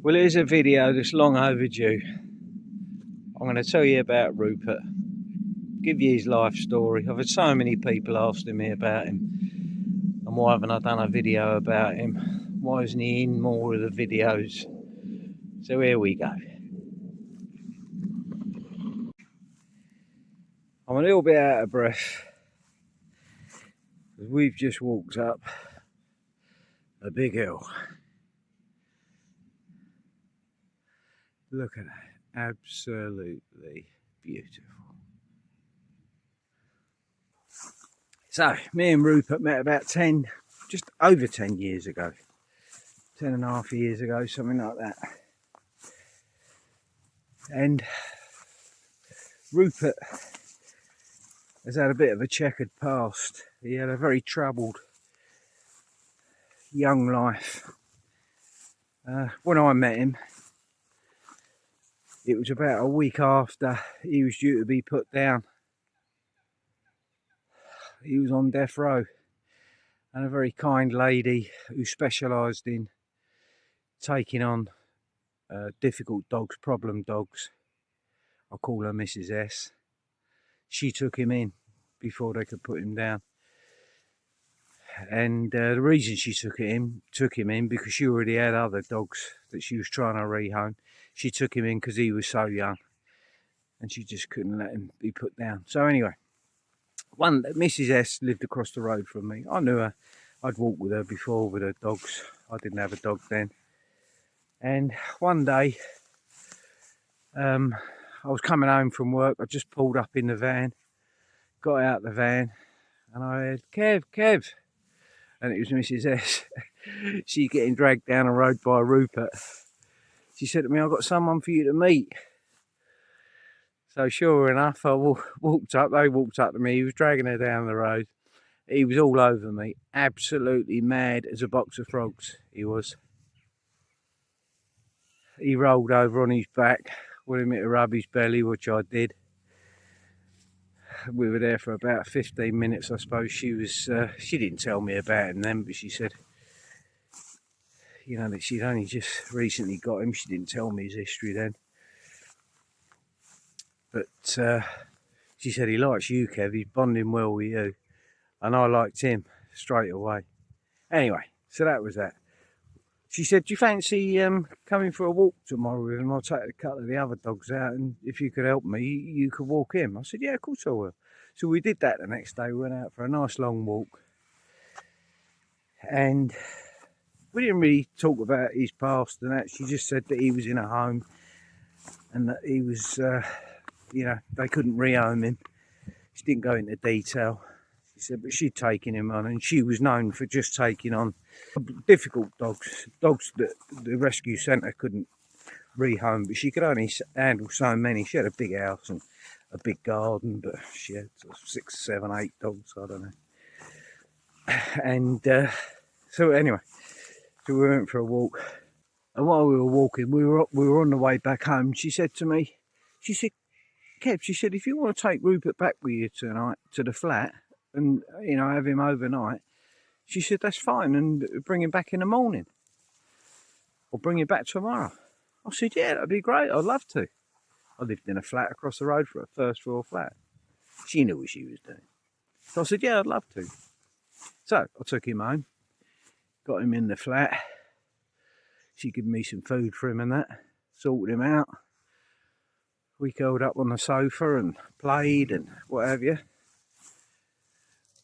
Well, here's a video that's long overdue. I'm going to tell you about Rupert, give you his life story. I've had so many people asking me about him, and why haven't I done a video about him? Why isn't he in more of the videos? So here we go. I'm a little bit out of breath because we've just walked up a big hill. Look at that, absolutely beautiful. So, me and Rupert met about just over 10 years ago. 10 and a half years ago, something like that. And Rupert has had a bit of a checkered past. He had a very troubled young life. When I met him, it was about a week after he was due to be put down. He was on death row, and a very kind lady who specialised in taking on difficult dogs, problem dogs, I call her Mrs. S. She took him in before they could put him down. And the reason she took him in because she already had other dogs that she was trying to rehome. She took him in because he was so young, and she just couldn't let him be put down. So anyway, Mrs. S lived across the road from me. I knew her. I'd walked with her before with her dogs. I didn't have a dog then. And one day, I was coming home from work. I just pulled up in the van, got out the van, and I heard, Kev. And it was Mrs. S. She getting dragged down the road by Rupert. She said to me, I've got someone for you to meet. So sure enough, I walked up. They walked up to me. He was dragging her down the road. He was all over me. Absolutely mad as a box of frogs, he was. He rolled over on his back, wanted me to rub his belly, which I did. We were there for about 15 minutes, I suppose. She didn't tell me about him then, but she said, you know, that she'd only just recently got him. She didn't tell me his history then. But she said he likes you, Kev. He's bonding well with you. And I liked him straight away. Anyway, so that was that. She said, do you fancy coming for a walk tomorrow with him? I'll take a couple of the other dogs out, and if you could help me, you could walk him. I said, yeah, of course I will. So we did that the next day. We went out for a nice long walk. And we didn't really talk about his past and that. She just said that he was in a home and that he was, you know, they couldn't rehome him. She didn't go into detail. She said, but she'd taken him on, and she was known for just taking on difficult dogs that the rescue centre couldn't rehome, but she could only handle so many. She had a big house and a big garden, but she had 6, 7, 8 dogs, I don't know. And so anyway, so we went for a walk, and while we were walking, we were on the way back home. She said to me, she said, Kev, she said, if you want to take Rupert back with you tonight to the flat and, you know, have him overnight, she said, that's fine, and bring him back in the morning, or bring him back tomorrow. I said, yeah, that'd be great, I'd love to. I lived in a flat across the road for a first floor flat. She knew what she was doing. So I said, yeah, I'd love to. So I took him home, got him in the flat. She gave me some food for him and that, sorted him out. We curled up on the sofa and played and what have you.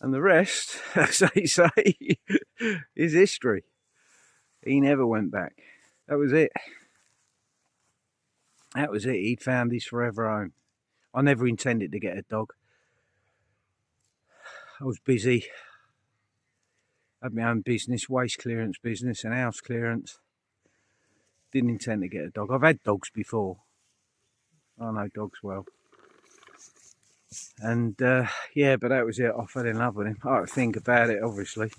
And the rest, as they say, is history. He never went back. That was it. That was it. He'd found his forever home. I never intended to get a dog. I was busy. I had my own business, waste clearance business and house clearance. Didn't intend to get a dog. I've had dogs before. I know dogs well. And yeah, but that was it. I fell in love with him. I had to think about it, obviously,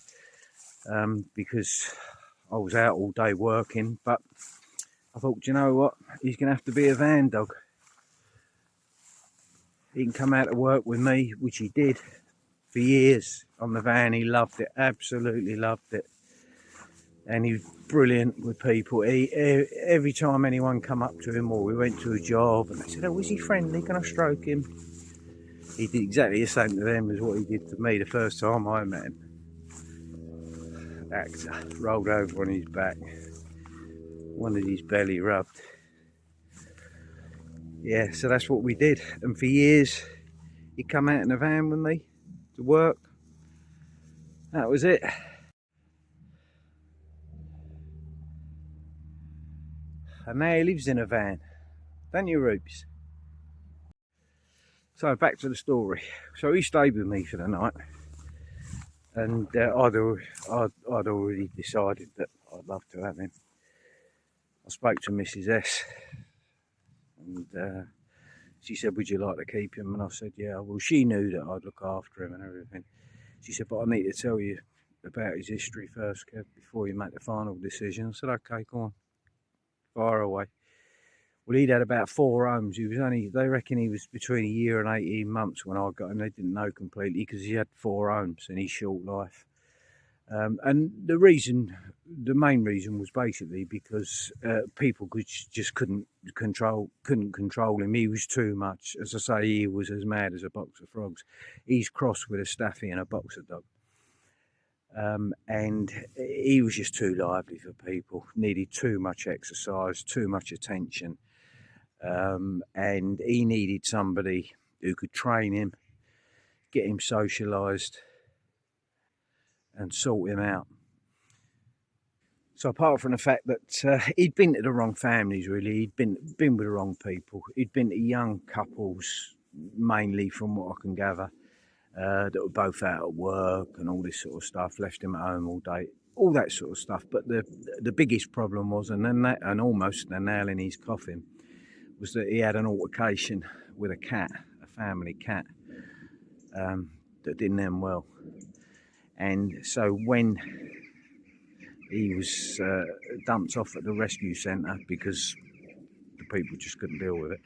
because I was out all day working. But I thought, you know what? He's going to have to be a van dog. He can come out to work with me, which he did for years on the van. He loved it, absolutely loved it. and he was brilliant with people. Every time anyone come up to him or we went to a job and they said, oh, was he friendly, can I stroke him? He did exactly the same to them as what he did to me the first time I met him. Actor rolled over on his back, wanted his belly rubbed. Yeah, so that's what we did. And for years he'd come out in a van with me to work. That was it. And now he lives in a van, don't you, Rubes? So back to the story. So he stayed with me for the night, and I'd already decided that I'd love to have him. I spoke to Mrs. S, and she said, would you like to keep him? And I said, yeah. Well, she knew that I'd look after him and everything. She said, but I need to tell you about his history first, Kev, before you make the final decision. I said, okay, go on, fire away. Well, he'd had about 4 homes. He was only, they reckon he was between a year and 18 months when I got him. They didn't know completely because he had 4 homes in his short life. And the main reason was basically because people couldn't control him. He was too much. As I say, he was as mad as a box of frogs. He's crossed with a staffy and a boxer dog. And he was just too lively for people, needed too much exercise, too much attention. And he needed somebody who could train him, get him socialised and sort him out. So apart from the fact that he'd been to the wrong families, really, he'd been with the wrong people. He'd been to young couples, mainly from what I can gather, that were both out at work and all this sort of stuff, left him at home all day, all that sort of stuff. But the biggest problem was, and almost the nail in his coffin, was that he had an altercation with a cat, a family cat, that didn't end well. And so when he was dumped off at the rescue centre because the people just couldn't deal with it,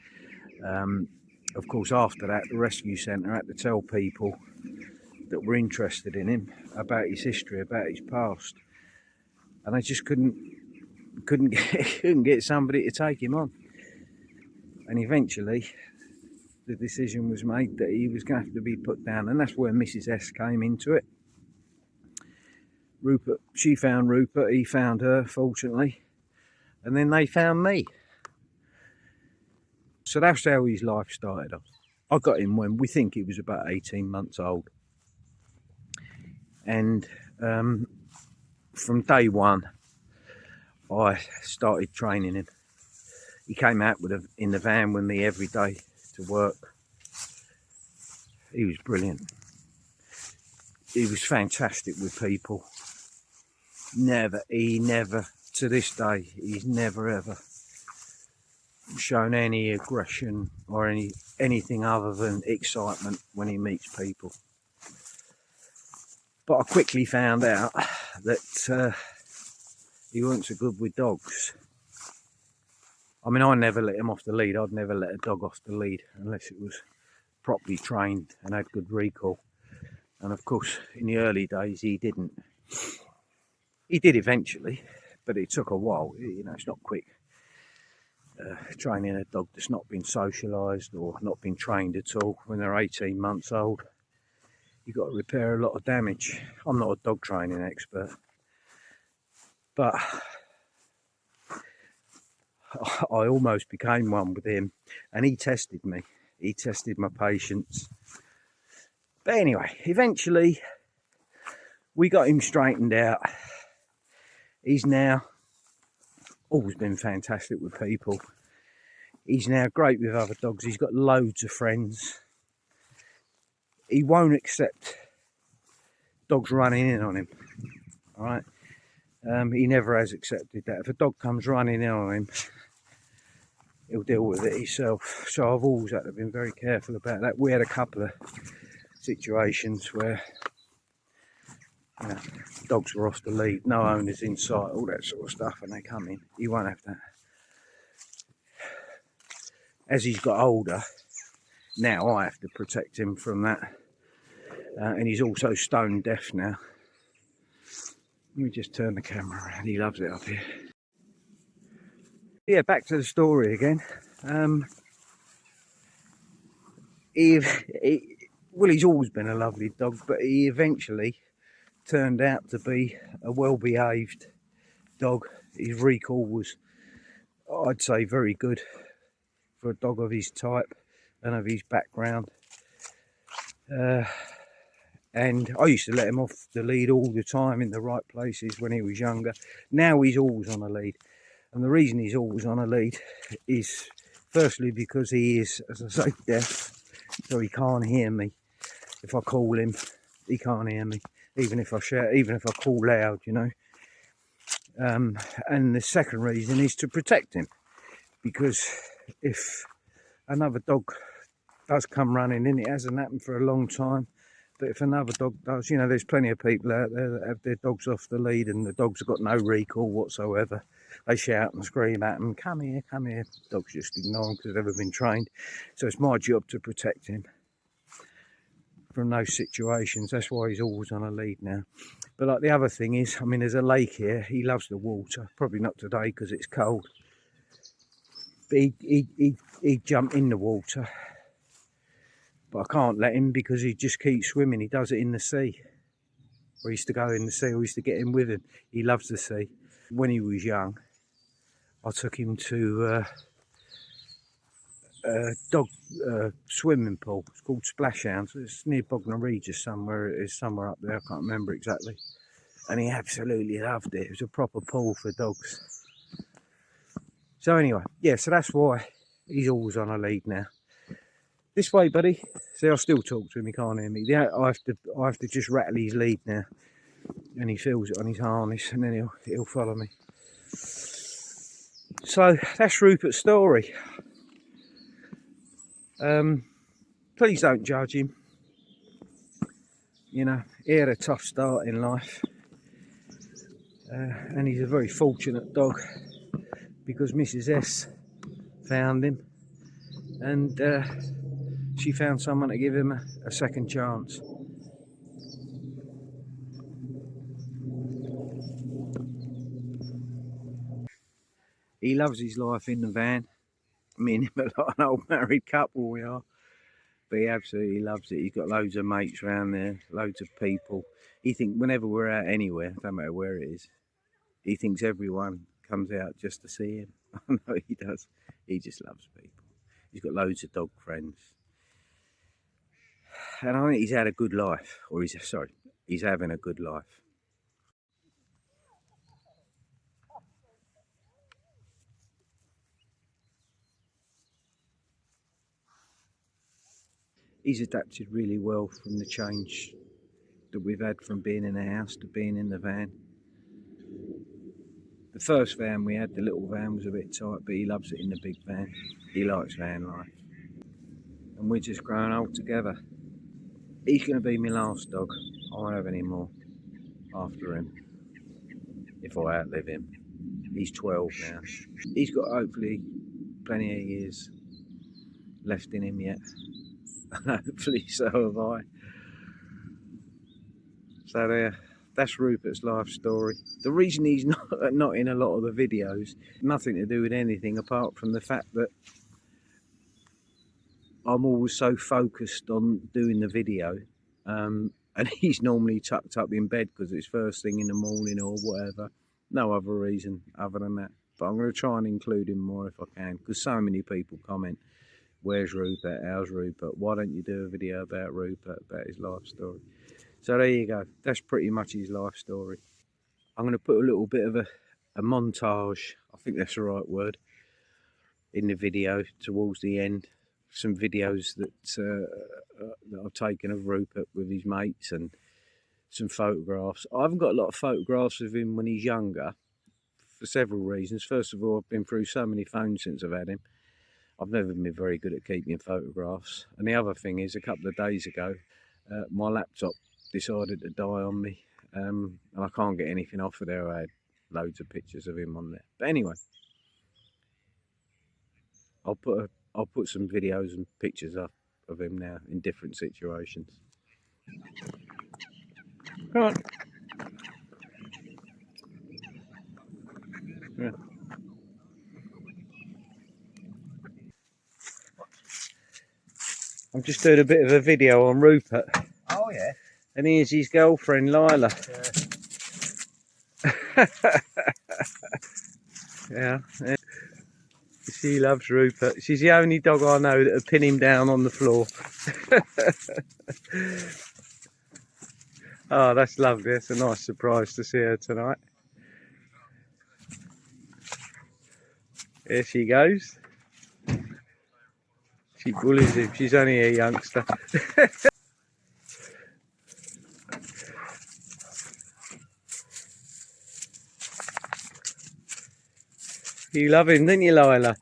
of course after that the rescue centre had to tell people that were interested in him about his history, about his past, and they just couldn't get somebody to take him on. And eventually the decision was made that he was going to have to be put down, and that's where Mrs. S came into it. Rupert, she found Rupert, he found her, fortunately, and then they found me. So that's how his life started off. I got him when we think he was about 18 months old, and from day one I started training him. He came out in the van with me every day to work. He was brilliant. He was fantastic with people. He never, to this day, he's never ever shown any aggression or anything other than excitement when he meets people. But I quickly found out that he wasn't so good with dogs. I mean, I never let him off the lead. I'd never let a dog off the lead unless it was properly trained and had good recall. And of course, in the early days, he didn't. He did eventually, but it took a while. You know, it's not quick. Training a dog that's not been socialised or not been trained at all when they're 18 months old, you've got to repair a lot of damage. I'm not a dog training expert, but I almost became one with him, and he tested me. He tested my patience. But anyway, eventually we got him straightened out. He's now always been fantastic with people. He's now great with other dogs. He's got loads of friends. He won't accept dogs running in on him. All right. He never has accepted that. If a dog comes running in on him, he'll deal with it himself. So I've always had to be very careful about that. We had a couple of situations where, you know, dogs were off the lead, no owners in sight, all that sort of stuff, and they come in. He won't have that. As he's got older, now I have to protect him from that. And he's also stone deaf now. Let me just turn the camera around. He loves it up here. Yeah, back to the story again. He, well, he's always been a lovely dog, but he eventually turned out to be a well-behaved dog. His recall was, I'd say, very good for a dog of his type and of his background. And I used to let him off the lead all the time in the right places when he was younger. Now he's always on a lead. And the reason he's always on a lead is firstly because he is, as I say, deaf, so he can't hear me. If I call him, he can't hear me, even if I shout, even if I call loud, you know. And the second reason is to protect him, because if another dog does come running in, it hasn't happened for a long time, but if another dog does, you know, there's plenty of people out there that have their dogs off the lead and the dogs have got no recall whatsoever. They shout and scream at them, come here, come here. Dogs just ignore them because they've never been trained. So it's my job to protect him from those situations. That's why he's always on a lead now. But like the other thing is, I mean, there's a lake here. He loves the water. Probably not today because it's cold. But he'd jump in the water. But I can't let him because he just keeps swimming. He does it in the sea. I used to go in the sea. I used to get him with him. He loves the sea. When he was young, I took him to a dog swimming pool. It's called Splashhounds. It's near Bognor Regis somewhere. It is somewhere up there. I can't remember exactly. And he absolutely loved it. It was a proper pool for dogs. So anyway, yeah, so that's why he's always on a lead now. This way, buddy. See, I still talk to him. He can't hear me. Yeah, I have to just rattle his lead now, and he feels it on his harness, and then he'll follow me. So that's Rupert's story. Please don't judge him. You know, he had a tough start in life, and he's a very fortunate dog because Mrs. S found him, and she found someone to give him a second chance. He loves his life in the van. Me and him are like an old married couple, we are. But he absolutely loves it. He's got loads of mates around there, loads of people. He thinks whenever we're out anywhere, no matter where it is, he thinks everyone comes out just to see him. I know he does. He just loves people. He's got loads of dog friends. And I think he's had a good life. Or he's having a good life. He's adapted really well from the change that we've had from being in the house to being in the van. The first van we had, the little van, was a bit tight, but he loves it in the big van. He likes van life. And we're just growing old together. He's going to be my last dog. I won't have any more after him, if I outlive him. He's 12 now. He's got hopefully plenty of years left in him yet. And hopefully so have I. So there, that's Rupert's life story. The reason he's not in a lot of the videos, nothing to do with anything apart from the fact that I'm always so focused on doing the video, and he's normally tucked up in bed because it's first thing in the morning or whatever. No other reason other than that. But I'm going to try and include him more if I can, because so many people comment, where's Rupert, how's Rupert, why don't you do a video about Rupert, about his life story? So there you go, that's pretty much his life story. I'm going to put a little bit of a montage, I think that's the right word, in the video towards the end. Some videos that I've taken of Rupert with his mates and some photographs. I haven't got a lot of photographs of him when he's younger for several reasons. First of all, I've been through so many phones since I've had him. I've never been very good at keeping photographs. And the other thing is, a couple of days ago, my laptop decided to die on me, and I can't get anything off of there. I had loads of pictures of him on there. But anyway, I'll put some videos and pictures up of him now in different situations. Come on. Yeah. I'm just doing a bit of a video on Rupert. Oh yeah. And here's his girlfriend Lila. Yeah. She loves Rupert. She's the only dog I know that'll pin him down on the floor. Oh, that's lovely. It's a nice surprise to see her tonight. Here she goes. She bullies him. She's only a youngster. You love him, didn't you, Lila?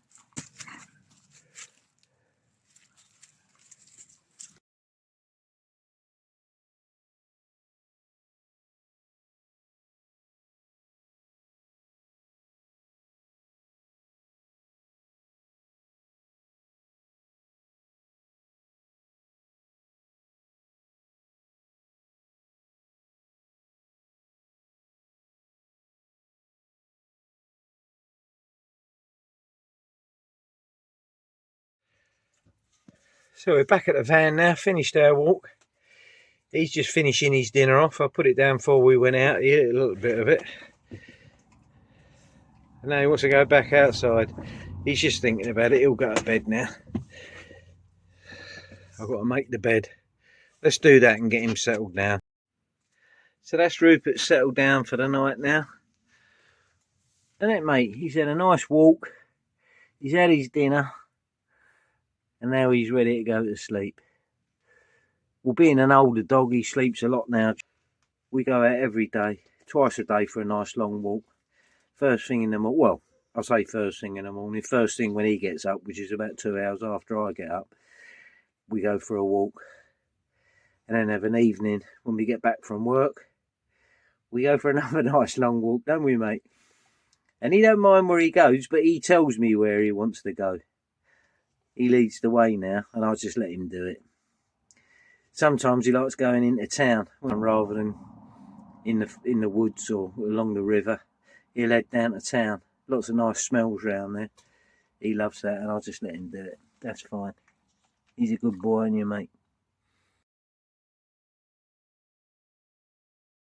So we're back at the van now, finished our walk. He's just finishing his dinner off. I put it down before we went out. He ate a little bit of it. And now he wants to go back outside. He's just thinking about it. He'll go to bed now. I've got to make the bed. Let's do that and get him settled down. So that's Rupert settled down for the night now. Isn't it, mate? He's had a nice walk. He's had his dinner. And now he's ready to go to sleep. Well, being an older dog, he sleeps a lot now. We go out every day, twice a day for a nice long walk. First thing in the morning, well, I say first thing in the morning, first thing when he gets up, which is about 2 hours after I get up, we go for a walk. And then have an evening when we get back from work. We go for another nice long walk, don't we, mate? And he don't mind where he goes, but he tells me where he wants to go. He leads the way now, and I just let him do it. Sometimes he likes going into town rather than in the woods or along the river. He'll head down to town. Lots of nice smells around there. He loves that, and I'll just let him do it. That's fine. He's a good boy, and you, mate.